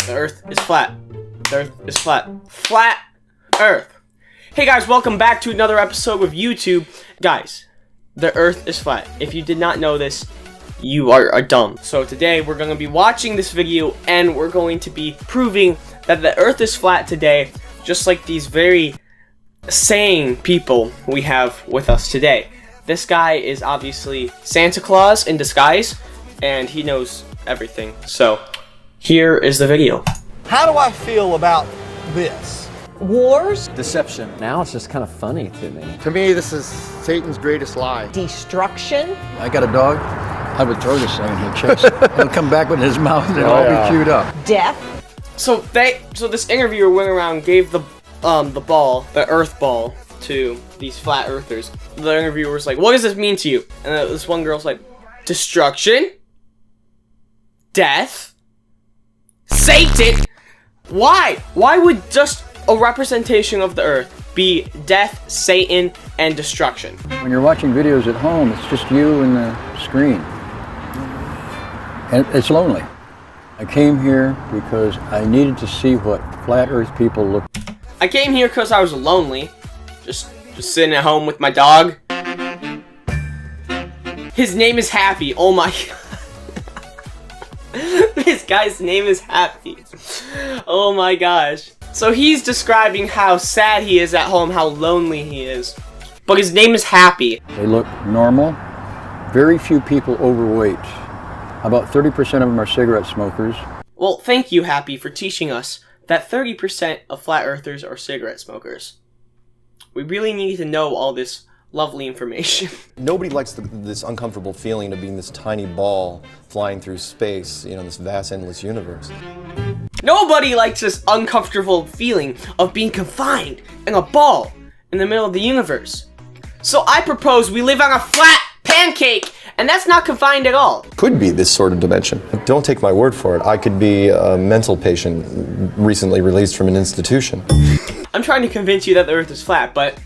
The earth is flat. The earth is flat. Flat earth. Hey guys, welcome back to another episode of YouTube. Guys, the earth is flat. If you did not know this, you are dumb. So today we're going to be watching this video and we're going to be proving that the earth is flat today, just like these very sane people we have with us today. This guy is obviously Santa Claus in disguise, and he knows everything. So here is the video. How do I feel about this? Wars, Deception. Now it's just kind of funny to me. To me, this is Satan's greatest lie. destruction, I got a dog, I would throw this thing in her chest. He'll come back with his mouth and it'll all be chewed up. death, So this interviewer went around, gave the earth ball to these flat earthers. The interviewer was like, "What does this mean to you?" And this one girl's like, "Destruction, death, Satan." Why? Why would just a representation of the earth be death, Satan, and destruction? When you're watching videos at home, it's just you and the screen. And it's lonely. I came here because I needed to see what flat earth people look like. I came here because I was lonely, just sitting at home with my dog. His name is Happy. Oh my god. This guy's name is Happy. Oh my gosh. So he's describing how sad he is at home, how lonely he is. But his name is Happy. They look normal. Very few people overweight. About 30% of them are cigarette smokers. Well, thank you, Happy, for teaching us that 30% of flat earthers are cigarette smokers. We really need to know all this lovely information. Nobody likes this uncomfortable feeling of being this tiny ball flying through space, you know, this vast, endless universe. Nobody likes this uncomfortable feeling of being confined in a ball in the middle of the universe. So I propose we live on a flat pancake, and that's not confined at all. Could be this sort of dimension. Don't take my word for it. I could be a mental patient recently released from an institution. I'm trying to convince you that the earth is flat, but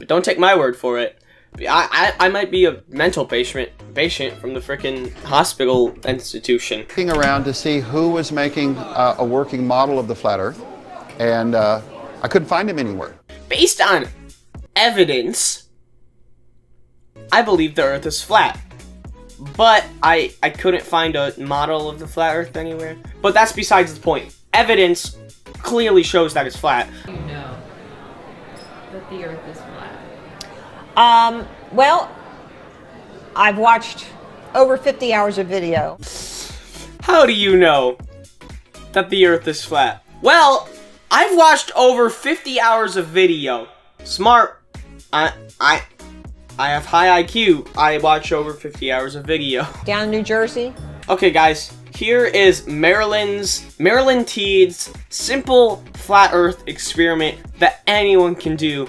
don't take my word for it. I might be a mental patient from the frickin' hospital institution. Looking around to see who was making a working model of the flat earth, and I couldn't find him anywhere. Based on evidence, I believe the earth is flat. But I couldn't find a model of the flat earth anywhere. But that's besides the point. Evidence clearly shows that it's flat. You know that the earth is flat. well, I've watched over 50 hours of video. How do you know that the earth is flat? Well, I've watched over 50 hours of video. Smart. I have high IQ. I watch over 50 hours of video. Down in New Jersey, Okay, guys, here is Maryland Teed's simple flat earth experiment that anyone can do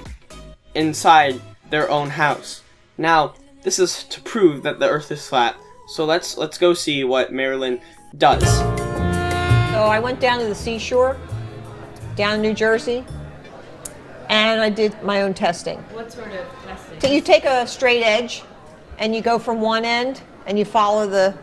inside their own house. Now, this is to prove that the earth is flat. So let's go see what Maryland does. so I went down to the seashore, down in New Jersey, and I did my own testing. What sort of testing? So you take a straight edge, and you go from one end, and you follow the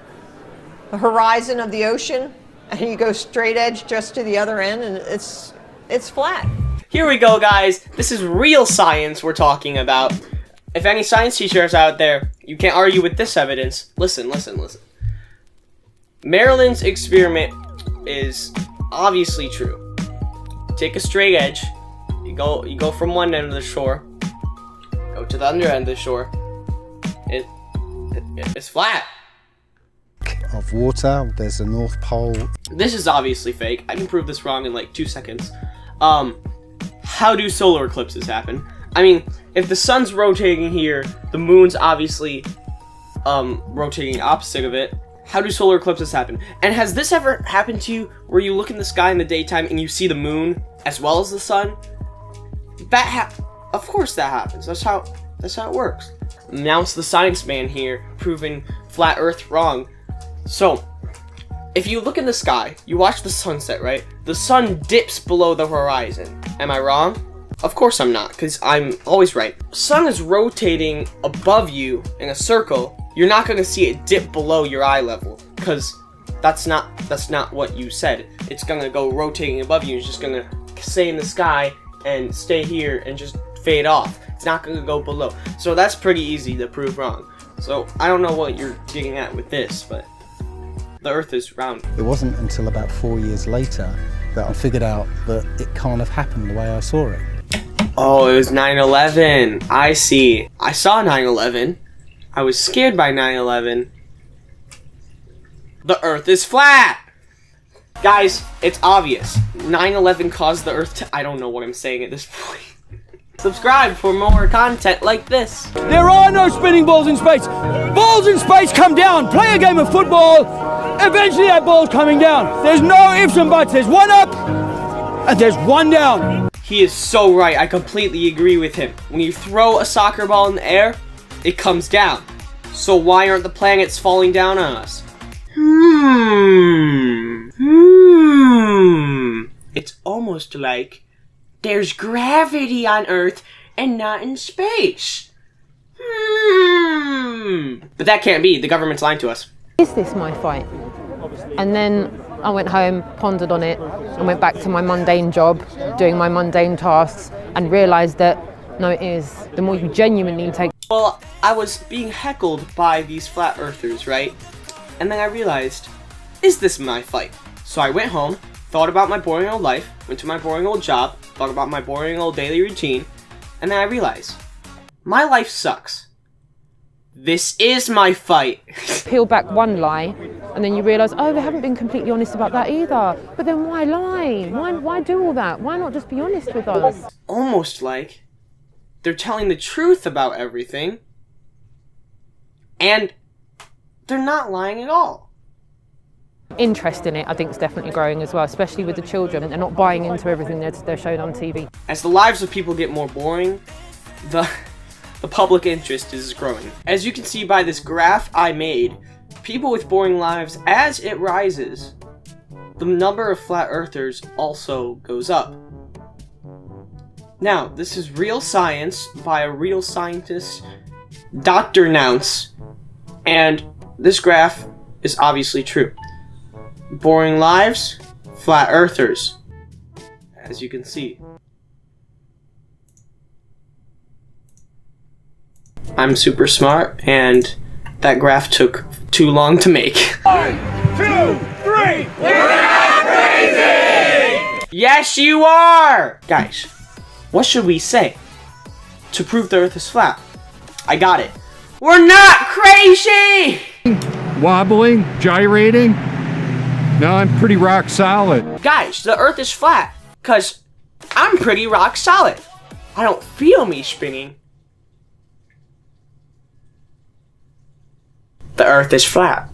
horizon of the ocean, and you go straight edge just to the other end, and it's flat. Here we go, guys. This is real science we're talking about. If any science teachers out there, you can't argue with this evidence. Listen. Maryland's experiment is obviously true. Take a straight edge. You go from one end of the shore. Go to the other end of the shore. It's flat. Of water, there's a North Pole. This is obviously fake. I can prove this wrong in like 2 seconds. How do solar eclipses happen? I mean, if the sun's rotating here, the moon's obviously rotating opposite of it. How do solar eclipses happen? And has this ever happened to you where you look in the sky in the daytime and you see the moon as well as the sun? Of course that happens. That's how it works. Nounce the science man here, proving flat earth wrong. So, if you look in the sky, you watch the sunset, right? The sun dips below the horizon. Am I wrong? Of course I'm not, because I'm always right. Sun is rotating above you in a circle. You're not going to see it dip below your eye level, because That's not what you said. It's gonna go rotating above you. It's just gonna stay in the sky and stay here and just fade off. It's not gonna go below. So that's pretty easy to prove wrong. So I don't know what you're getting at with this, but the Earth is round. It wasn't until about 4 years later that I figured out that it can't have happened the way I saw it. Oh, it was 9/11. I see. I saw 9/11. I was scared by 9/11. The Earth is flat! Guys, it's obvious. 9/11 caused the Earth to... I don't know what I'm saying at this point. Subscribe for more content like this. There are no spinning balls in space. Balls in space come down. Play a game of football. Eventually that ball's coming down. There's no ifs and buts. There's one up and there's one down. He is so right. I completely agree with him. When you throw a soccer ball in the air, it comes down. So why aren't the planets falling down on us? It's almost like there's gravity on Earth and not in space. But that can't be. The government's lying to us. Is this my fight? And then I went home, pondered on it, and went back to my mundane job, doing my mundane tasks, and realised that, no, it is. The more you genuinely take... Well, I was being heckled by these flat earthers, right? And then I realized, is this my fight? So I went home, thought about my boring old life, went to my boring old job, thought about my boring old daily routine, and then I realized, my life sucks. This is my fight. Peel back one lie, and then you realise, oh, they haven't been completely honest about that either. But then why lie? Why do all that? Why not just be honest with us? Almost like they're telling the truth about everything, and they're not lying at all. Interest in it, I think, is definitely growing as well, especially with the children. They're not buying into everything they're showing on TV. As the lives of people get more boring, the public interest is growing. As you can see by this graph I made, people with boring lives, as it rises, the number of flat earthers also goes up. Now, this is real science by a real scientist, Dr. Nounce, and this graph is obviously true. Boring lives, flat earthers, as you can see. I'm super smart, and that graph took too long to make. 1, 2, 3. We're not crazy! Yes, you are! Guys, what should we say to prove the Earth is flat? I got it. We're not crazy! Wobbling, gyrating. No, I'm pretty rock solid. Guys, the Earth is flat, because I'm pretty rock solid. I don't feel me spinning. The Earth is flat.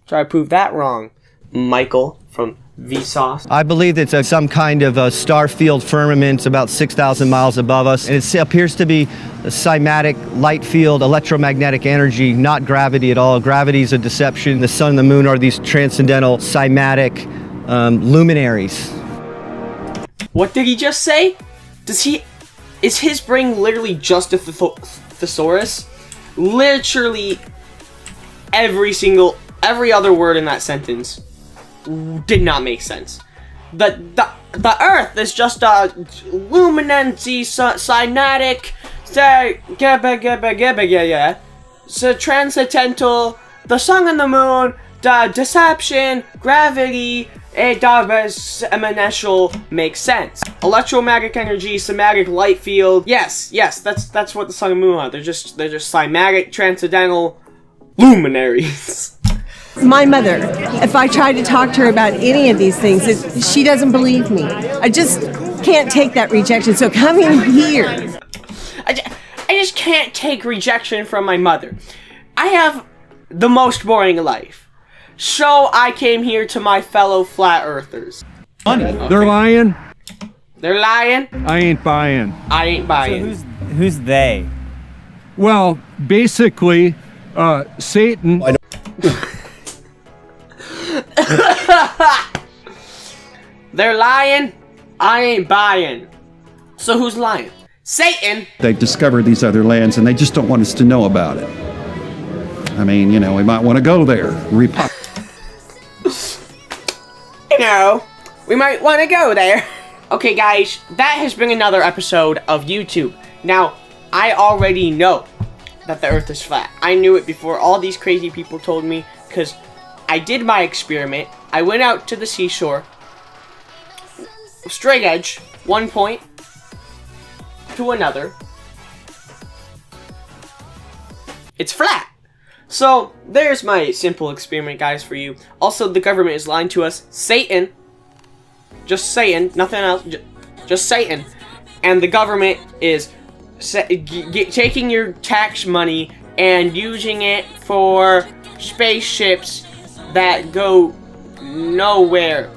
So I proved that wrong. Michael from Vsauce. I believe it's some kind of a star field firmament about 6,000 miles above us. And it appears to be a cymatic light field, electromagnetic energy, not gravity at all. Gravity is a deception. The sun and the moon are these transcendental cymatic luminaries. What did he just say? Is his brain literally just a thesaurus? Literally every other word in that sentence did not make sense. The Earth is just a luminancy cymatic so transcendental, the sun and the moon, the deception, gravity, exponential makes sense. Electromagnetic energy, cymatic light field. Yes, that's what the sun and moon are. They're just cymatic, transcendental luminaries. My mother, if I try to talk to her about any of these things, she doesn't believe me. I just can't take that rejection. So coming here, I just can't take rejection from my mother. I have the most boring life. So I came here to my fellow flat earthers. Okay. They're lying. They're lying. I ain't buying. I ain't buying. So who's they? Well, basically, Satan. They're lying. I ain't buying. So who's lying? Satan. They've discovered these other lands and they just don't want us to know about it. I mean, you know, we might want to go there. You know, we might want to go there. Okay, guys, that has been another episode of YouTube. Now, I already know that the Earth is flat. I knew it before all these crazy people told me, because I did my experiment. I went out to the seashore, straight edge, one point to another. It's flat. So, there's my simple experiment, guys, for you. Also, the government is lying to us. Satan. Just Satan. Nothing else. Just Satan. And the government is taking your tax money and using it for spaceships that go nowhere.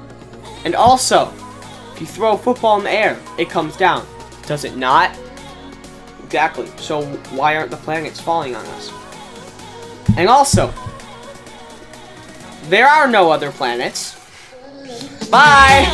And also, if you throw a football in the air, it comes down. Does it not? Exactly. So, why aren't the planets falling on us? And also, there are no other planets. Bye!